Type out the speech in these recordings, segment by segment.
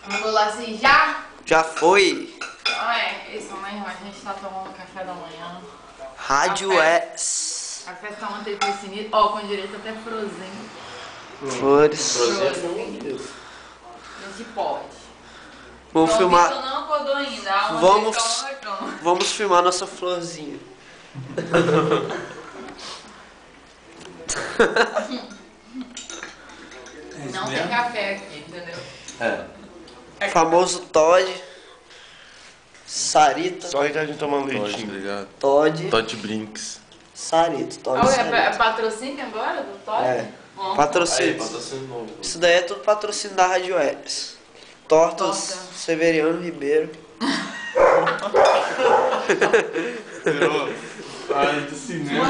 Vamos lá, assim, já? Já foi. Isso mesmo, a gente tá tomando café da manhã. Rádio S. A festa ontem foi sinistra. Ó, com direito até frozen. Flores. Frozen. A gente pode. Vamos Então, filmar. O Vitor não acordou ainda. A Alma Vamos- dele tá lá na cama. Vamos filmar nossa florzinha. Não tem café aqui, entendeu? Famoso Todd. Sarita. Só a gente tomando Pode, leitinho. obrigado. Todd. Todd Brinks. Sarito. Todd Ah, Sarito. é patrocínio agora do Todd? É. Ó. Patrocínio. patrocínio. Isso daí é tudo patrocínio da Rádio S. Tortas Torta. Severiano Ribeiro. Virou área do cinema.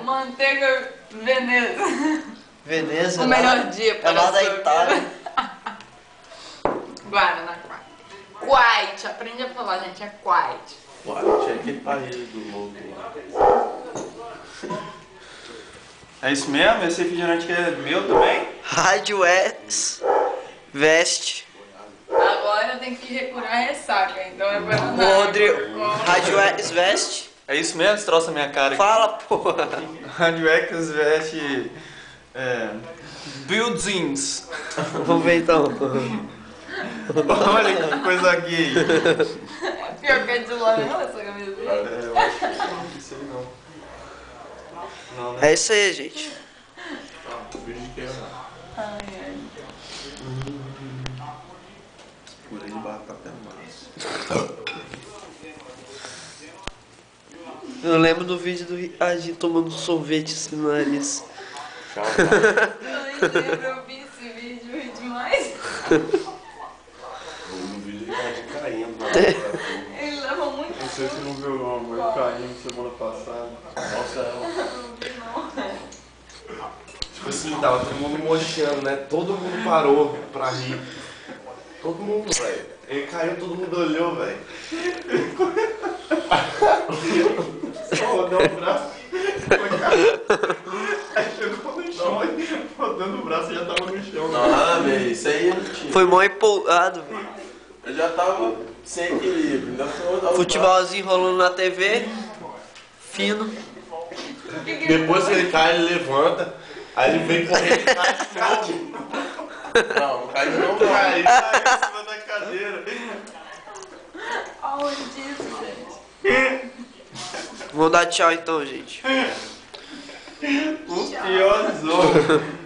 Manteiga Veneza. Veneza. O melhor dia É lá da sua Itália. vida. Guaraná Quite. Aprende a falar, gente. É Quite. Uai, tinha aquele país do louco lá. É isso mesmo? Esse refrigerante que é meu também? Rádio S. Veste. Agora tem que recurar a ressaca. Então é Guaraná. Rodrigo. Rádio S Veste. É isso mesmo? Você trouxe a minha cara aqui. Fala, porra. Rádio X veste... Buildings. Vamos ver então. Olha que coisa gay. Pior que é de lã, não, essa camisinha. Eu acho que não sei não. Não, né? É isso aí, gente. Ai, ai. Purê de batata é massa. Eu lembro do vídeo do Ricardo tomando sorvete assim no nariz. Tchau. Eu nem lembro, eu vi esse vídeo, ri demais. No vídeo ele tá caindo na Ele leva muito. Não sei se não viu não, mas caindo semana passada. Nossa, Não vi, não. tipo assim, tava todo mundo mochando, né? Todo mundo parou pra rir. Todo mundo, velho. Ele caiu, todo mundo olhou, velho. Só rodou o braço. Aí chegou no chão, aí, rodando o braço e já tava no chão. Ah, velho, isso aí não tinha. Foi mó empolgado, velho. Eu já tava sem equilíbrio, ainda foi rodar o Futebolzinho rolando na TV. Fino. Depois que ele cai, ele levanta. Aí ele vem correndo e cai de novo. Não, não cai de novo, não. Aí caiu em cima da cadeira. Aonde isso, gente? Vou dar tchau então, gente. O pior zona.